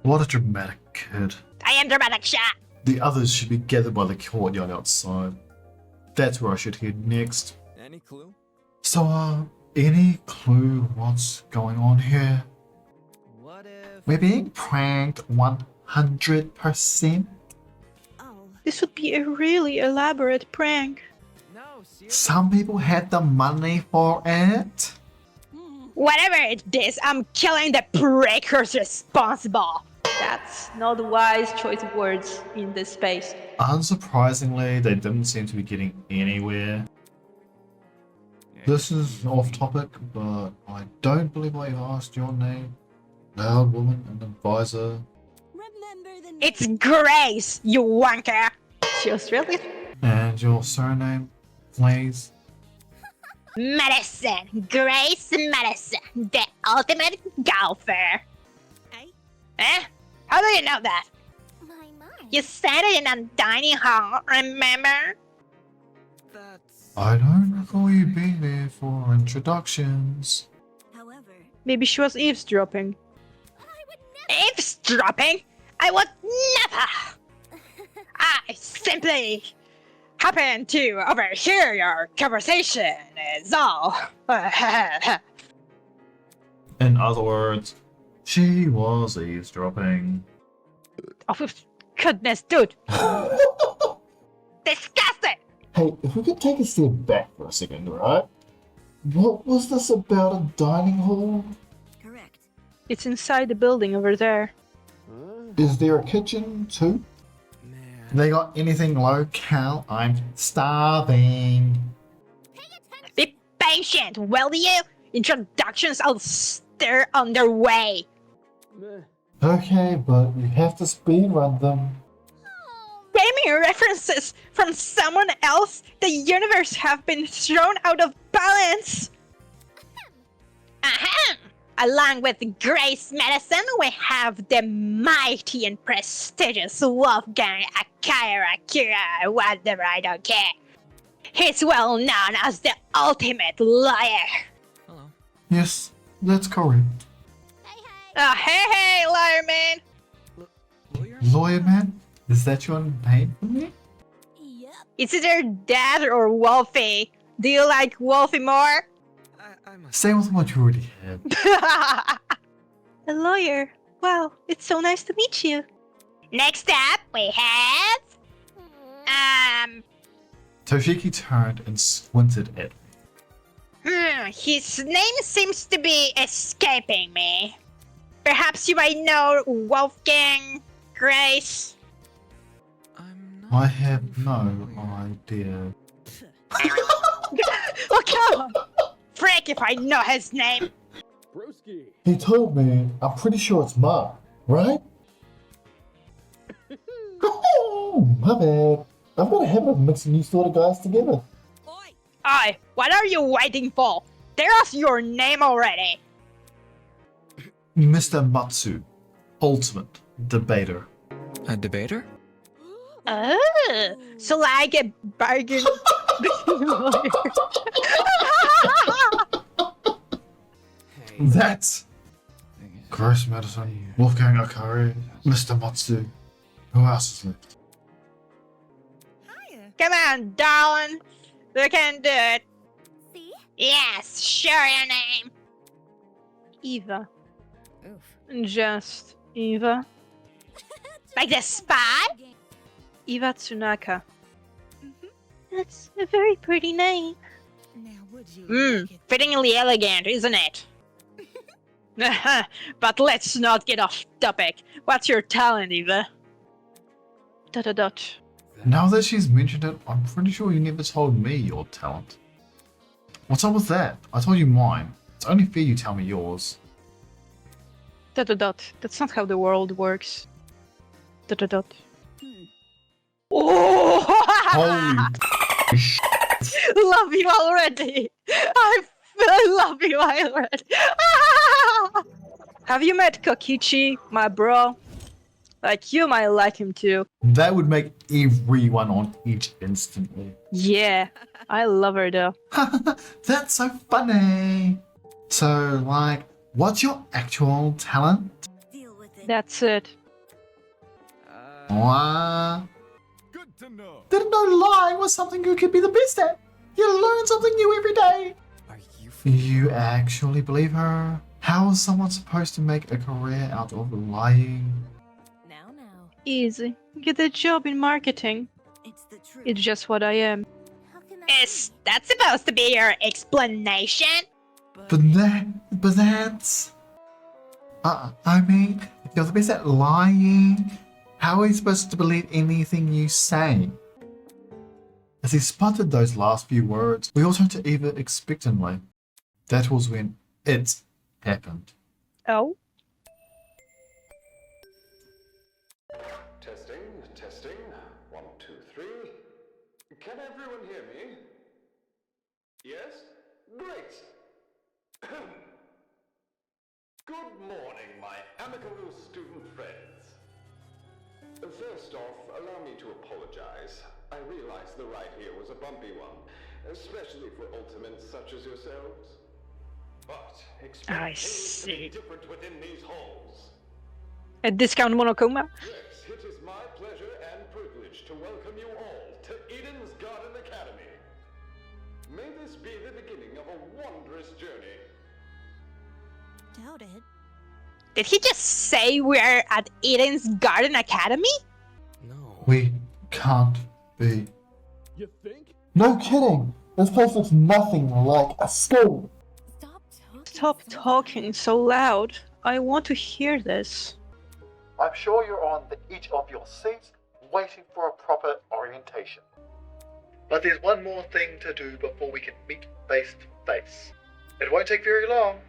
What a dramatic kid. I am dramatic shot. The others should be gathered by the courtyard outside. That's where I should head next. Any clue? So, any clue what's going on here? What if... We're being pranked 100%? This would be a really elaborate prank. No, seriously. Some people had the money for it? Whatever it is, I'm killing the prick who's responsible. That's not a wise choice of words in this space. Unsurprisingly, they didn't seem to be getting anywhere. This is off topic, but I don't believe I asked your name. Loud woman and advisor. It's Grace, you wanker. She Australian? And your surname, please? Medicine. Grace Medicine. The ultimate golfer. Eh? How do you know that? You said it in a dining hall, remember? I don't recall you being there for introductions. Maybe she was eavesdropping. Eavesdropping? I would never! I simply happened to overhear your conversation, is all. In other words, she was eavesdropping. Oh, goodness, dude. Disgusting! Hey, if we could take a step back for a second, right? What was this about a dining hall? It's inside the building over there. Is there a kitchen too? They got anything low-cal? I'm starving. Be patient, will you? Introductions are still underway. Okay, but we have to speedrun them. Gaming references from someone else? The universe have been thrown out of balance. Ahem! Along with Grace Medicine, we have the mighty and prestigious 𝐒𝐿𝐴𝐺𝐸, whatever, I don't care. He's well known as the ultimate liar. Yes, that's correct. Hey, liar man. Lawyer man? Is that your name for me? It's either Dad or Wolfie. Do you like Wolfie more? Same with what you already had. A lawyer. Wow, it's so nice to meet you. Next up, we have... Toshiki turned and squinted at me. His name seems to be escaping me. Perhaps you might know Wolfgang Grace? I have no idea. Oh, come on! Frick if I know his name! Broski. He told me, I'm pretty sure it's Mark, right? Oh, my bad. I've got a habit of mixing you sort of guys together. Aye, what are you waiting for? There's your name already. Mr. Matsu, ultimate debater. A debater? Oh, so like a bargain. That's Grace Medicine, Wolfgang Akari, Mr. Matsu. Who else is left? Come on, darling. We can do it. Yes, sure your name. Eva. Just Eva. Like the spy? Eva Tsunaka. That's a very pretty name. Fittingly elegant, isn't it? But let's not get off topic. What's your talent, Eva? ... Now that she's mentioned it, I'm pretty sure you never told me your talent. What's up with that? I told you mine. It's only fair you tell me yours. ... That's not how the world works. ... Oh! Holy sh! Love you already. I love you already. Have you met Kokichi, my bro? Like, you might like him too. That would make everyone on Edge instantly. Yeah, I love her though. That's so funny. So, like, what's your actual talent? That's it. What? Good to know. Didn't know lying was something you could be the best at. You learn something new every day. Are you You actually believe her? How is someone supposed to make a career out of lying? Easy. Get a job in marketing. It's just what I am. Is that supposed to be your explanation? But that's... I mean, if you're the best at lying, how are you supposed to believe anything you say? As he sputtered those last few words, we all turned to Eva expectantly. That was when it happened. Oh? Testing. 1, 2, 3. Can everyone hear me? Yes? Great! Good morning, my amicable student friends. First off, allow me to apologize. I realize the ride here was a bumpy one, especially for ultimates such as yourselves. But I expect things to be different within these halls. A discount monokuma? Yes, it is my pleasure and privilege to welcome you all to Eden's Garden Academy. May this be the beginning of a wondrous journey. Doubt it. Did he just say we're at Eden's Garden Academy? We can't be. You think? No kidding! This place looks nothing like a school! Stop talking so loud. I want to hear this. I'm sure you're on the edge of your seats, waiting for a proper orientation. But there's one more thing to do before we can meet face to face. It won't take very long.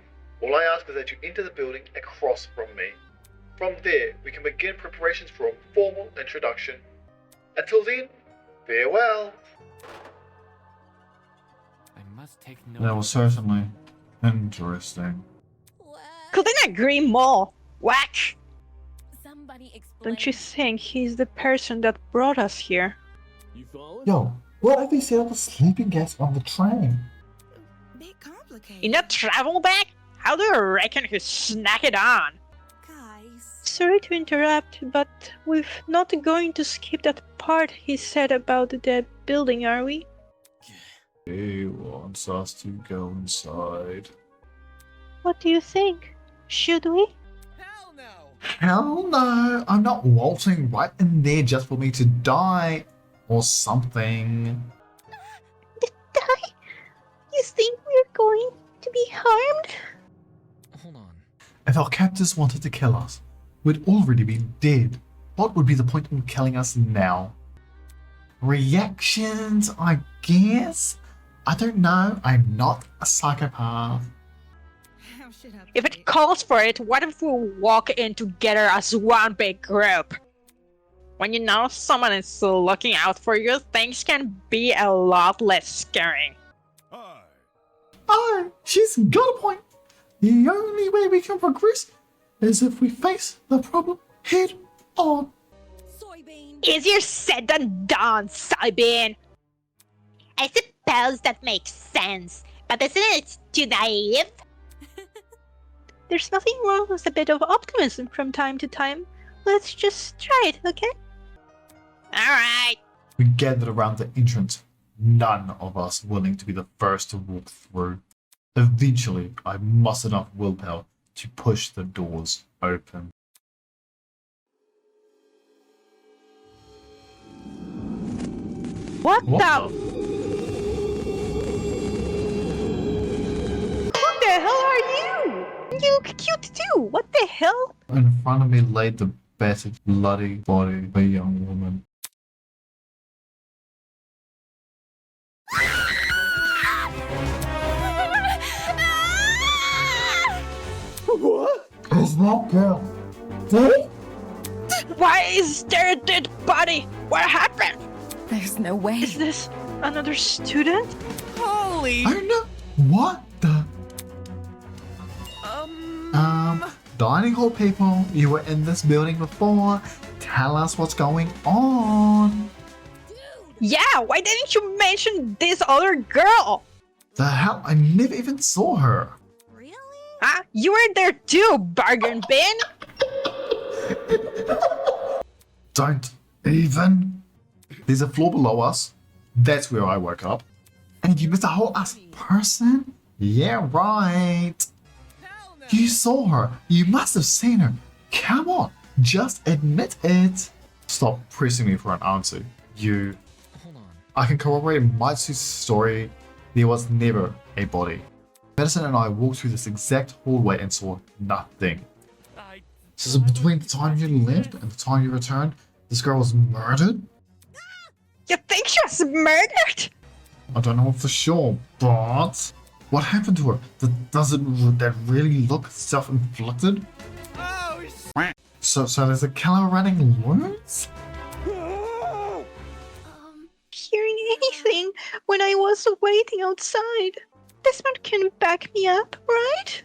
All I ask is that you enter the building across from me. From there, we can begin preparations for a formal introduction. Until then, farewell. I must take note. That was certainly interesting. Couldn't agree more. Whack! Somebody explain. Don't you think he's the person that brought us here? You following? Yo, what if we set up a sleeping gas on the train? Bit complicated. In a travel bag? How do you reckon he snack it on? Sorry to interrupt, but we're not going to skip that part he said about the building, are we? He wants us to go inside. What do you think? Should we? Hell no! I'm not waltzing right in there just for me to die or something. Die? You think we're going to be harmed? Hold on. If our captors wanted to kill us, we'd already be dead. What would be the point in killing us now? Reactions, I guess? I don't know. I'm not a psychopath. If it calls for it, what if we walk in together as one big group? When you know someone is looking out for you, things can be a lot less scary. Oh, she's got a point. The only way we can progress is if we face the problem head on. Easier said than done, Soybean. I suppose that makes sense, but isn't it too naive? There's nothing wrong with a bit of optimism from time to time. Let's just try it, okay? Alright. We gathered around the entrance, none of us willing to be the first to walk through. Eventually, I mustered enough willpower to push the doors open. What What the? Who the hell are you? You look cute too. What the hell? In front of me lay the battered, bloody body of a young woman. What? Is that girl dead? Why is there a dead body? What happened? There's no way. Is this another student? Holy. I don't know. What the? Dining hall people, you were in this building before. Tell us what's going on. Yeah, why didn't you mention this other girl? The hell? I never even saw her. Really? Huh? You were there too, bargain bin. Don't even. There's a floor below us. That's where I woke up. And you missed a whole ass person? Yeah, right. You saw her. You must have seen her. Come on, just admit it. Stop pressing me for an answer. You. Hold on. I can corroborate Matsu's story. There was never a body. Madison and I walked through this exact hallway and saw nothing. So between the time you left and the time you returned, this girl was murdered? You think she was murdered? I don't know for sure, but what happened to her? Doesn't that really look self-inflicted? So there's a killer running loose? Hearing anything when I was waiting outside. This man can back me up, right?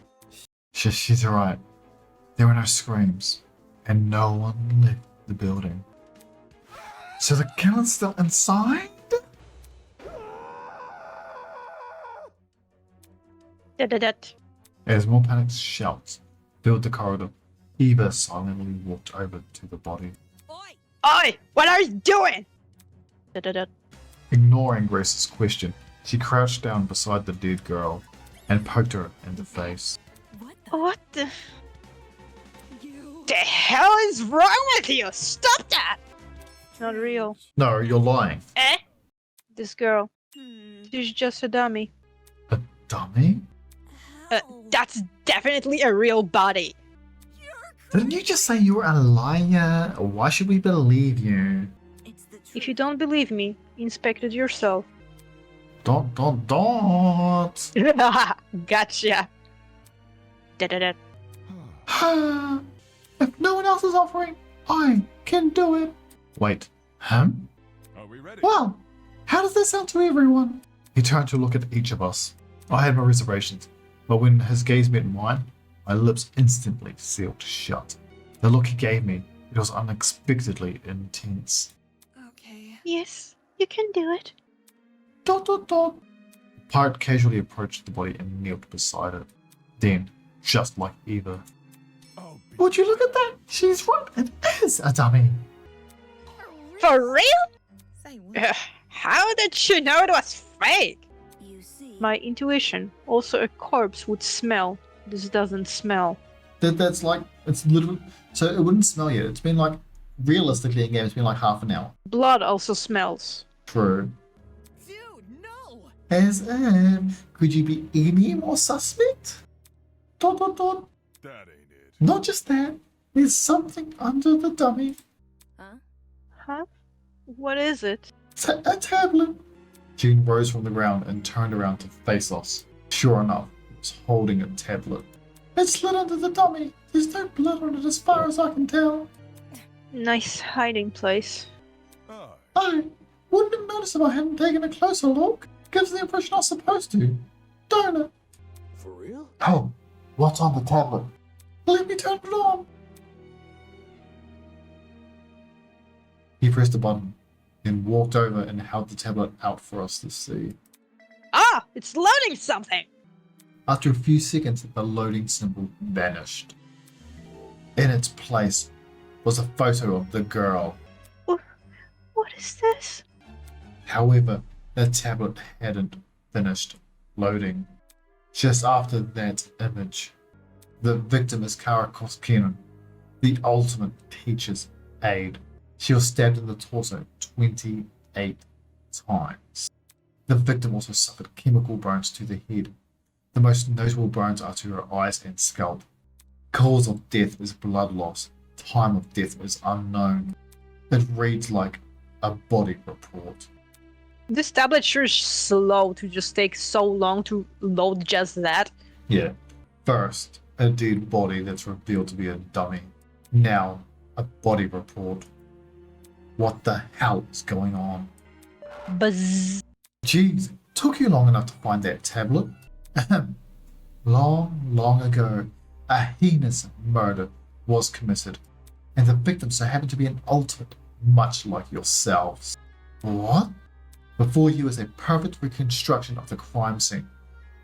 She's right. There were no screams, and no one left the building. So the killer's still inside? As more panicked shouts filled the corridor, Eva silently walked over to the body. Oi! What are you doing? Ignoring Grace's question, she crouched down beside the dead girl and poked her in the face. What the hell is wrong with you? Stop that! It's not real. No, you're lying. Eh? This girl. She's just a dummy. A dummy? That's definitely a real body. Didn't you just say you were a liar? Why should we believe you? If you don't believe me, inspect it yourself. Dot. Gotcha. If no one else is offering, I can do it. Wait, Are we ready? Well, how does that sound to everyone? He turned to look at each of us. I had my reservations, but when his gaze met mine, my lips instantly sealed shut. The look he gave me, it was unexpectedly intense. Okay. Yes, you can do it. Dot. The pirate casually approached the body and knelt beside it. Then, just like Eva. Would you look at that? She's right, it is a dummy. For real? Say what? How did you know it was fake? You see. My intuition. Also, a corpse would smell. This doesn't smell. That's like, it's literally, so it wouldn't smell yet. It's been like, realistically in game, it's been like half an hour. Blood also smells. True. Dude, no! As if, could you be any more suspect? Dot. That ain't it. Not just that, there's something under the dummy. Huh? What is it? A tablet. June rose from the ground and turned around to face us. Sure enough, he was holding a tablet. It's slid under the dummy. There's no blood on it as far as I can tell. Nice hiding place. I wouldn't have noticed if I hadn't taken a closer look. Gives the impression I was supposed to. Don't it? For real? Oh, what's on the tablet? Let me turn it on. He pressed a button, then walked over and held the tablet out for us to see. Ah! It's loading something! After a few seconds, the loading symbol vanished. In its place was a photo of the girl. What is this? However, the tablet hadn't finished loading. Just after that image, the victim is 𝐒𝐫𝐴𝐿𝐴, the ultimate teacher's aide. She was stabbed in the torso 28 times. The victim also suffered chemical burns to the head. The most notable burns are to her eyes and scalp. Cause of death is blood loss. Time of death is unknown. It reads like a body report. This tablet sure is slow to just take so long to load just that. Yeah. First, a dead body that's revealed to be a dummy. Now, a body report. What the hell is going on? Buzz. Jeez, took you long enough to find that tablet? Ahem. Long ago, a heinous murder was committed, and the victim so happened to be an ultimate, much like yourselves. What? Before you is a perfect reconstruction of the crime scene,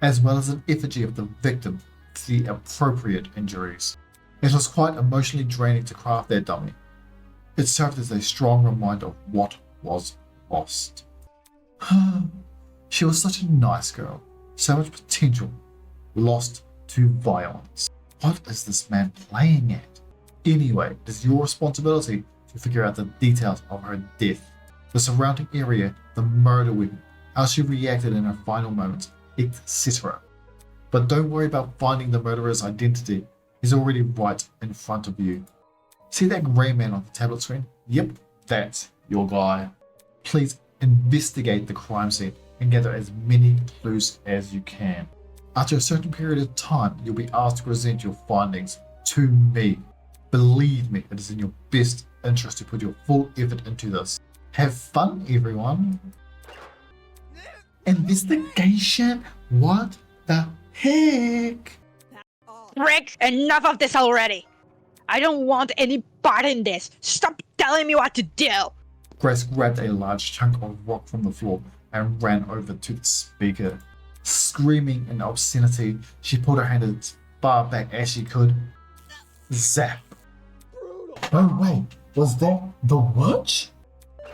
as well as an effigy of the victim with the appropriate injuries. It was quite emotionally draining to craft that dummy. It served as a strong reminder of what was lost. She was such a nice girl, so much potential, lost to violence. What is this man playing at? Anyway, it is your responsibility to figure out the details of her death, the surrounding area, the murder weapon, how she reacted in her final moments, etc. But don't worry about finding the murderer's identity. He's already right in front of you. See that grey man on the tablet screen? Yep, that's your guy. Please investigate the crime scene and gather as many clues as you can. After a certain period of time, you'll be asked to present your findings to me. Believe me, it is in your best interest to put your full effort into this. Have fun, everyone. Investigation? What the heck? Rick, enough of this already. I don't want any part in this. Stop telling me what to do. Grace grabbed a large chunk of rock from the floor and ran over to the speaker. Screaming in obscenity, she pulled her hand as far back as she could. Zap! Oh wait, was that the witch?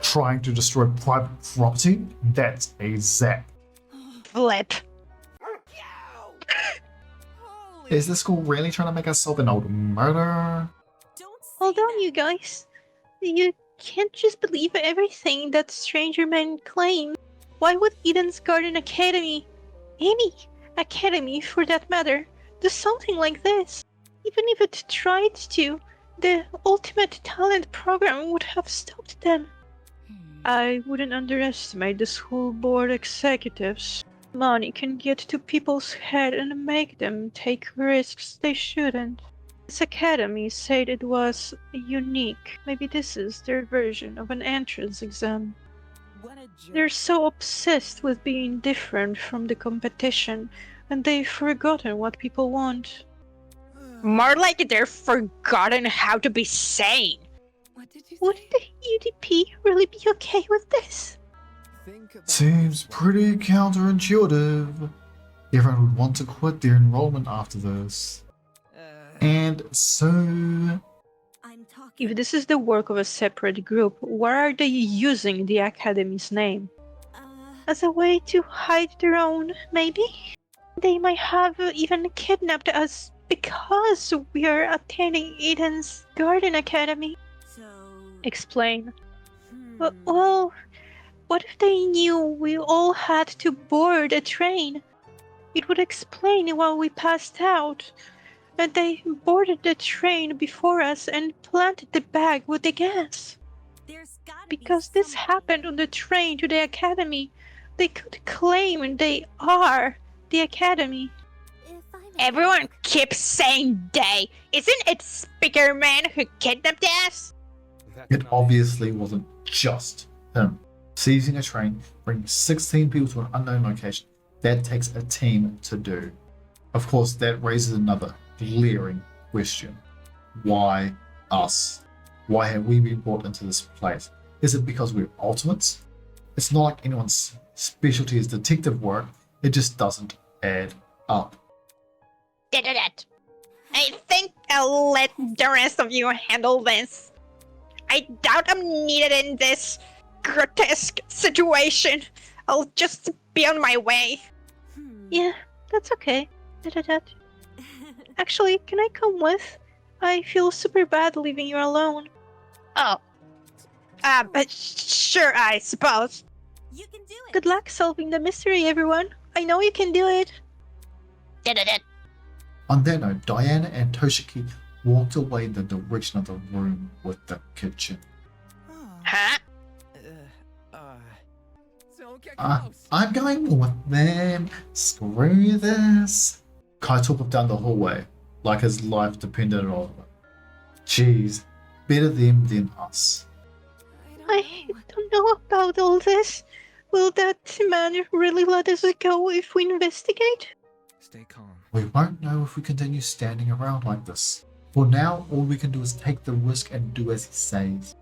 Trying to destroy private property? That's a zap. Flip. Is the school really trying to make us solve an old murder? Hold on, you guys. You can't just believe everything that stranger men claim. Why would Eden's Garden Academy, any academy for that matter, do something like this? Even if it tried to, the Ultimate Talent program would have stopped them. I wouldn't underestimate the school board executives. Money can get to people's head and make them take risks they shouldn't. This academy said it was unique. Maybe this is their version of an entrance exam. They're so obsessed with being different from the competition, and they've forgotten what people want. More like they're forgotten how to be sane. Would the UDP really be okay with this? Seems pretty counterintuitive. Everyone would want to quit their enrollment after this. And so... If this is the work of a separate group, why are they using the Academy's name? As a way to hide their own, maybe? They might have even kidnapped us because we are attending Eden's Garden Academy. Explain. Well, what if they knew we all had to board a train? It would explain why we passed out. And they boarded the train before us and planted the bag with the gas. Because this happened on the train to the academy, they could claim they are the academy. Everyone keeps saying they. Isn't it Speaker Man who kidnapped us? It obviously wasn't just him. Seizing a train, bringing 16 people to an unknown location, that takes a team to do. Of course, that raises another glaring question. Why us? Why have we been brought into this place? Is it because we're ultimates? It's not like anyone's specialty is detective work, it just doesn't add up. I think I'll let the rest of you handle this. I doubt I'm needed in this grotesque situation. I'll just be on my way. Yeah, that's okay. Actually, can I come with? I feel super bad leaving you alone. Oh. But sure, I suppose. You can do it. Good luck solving the mystery, everyone. I know you can do it. On that note, Diana and Toshiki walked away in the direction of the room with the kitchen. Huh? I'm going with them. Screw this. Kai took off down the hallway, like his life depended on it. Jeez, better them than us. I don't know about all this. Will that man really let us go if we investigate? Stay calm. We won't know if we continue standing around like this. For now, all we can do is take the risk and do as he says.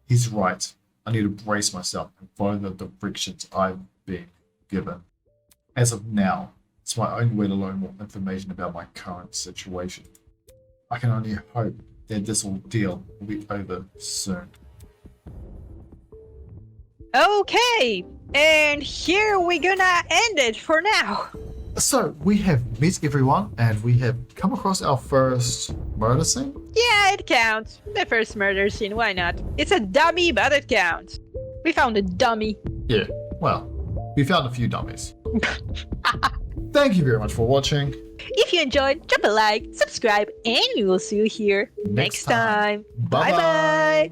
He's right. I need to brace myself and follow the directions I've been given. As of now, it's my only way to learn more information about my current situation. I can only hope that this ordeal will be over soon. Okay, and here we're gonna end it for now. So, we have met everyone, and we have come across our first murder scene. Yeah, it counts. The first murder scene, why not? It's a dummy, but it counts. We found a dummy. Yeah, well, we found a few dummies. Thank you very much for watching. If you enjoyed, drop a like, subscribe, and we will see you here next time. Bye-bye. Bye-bye.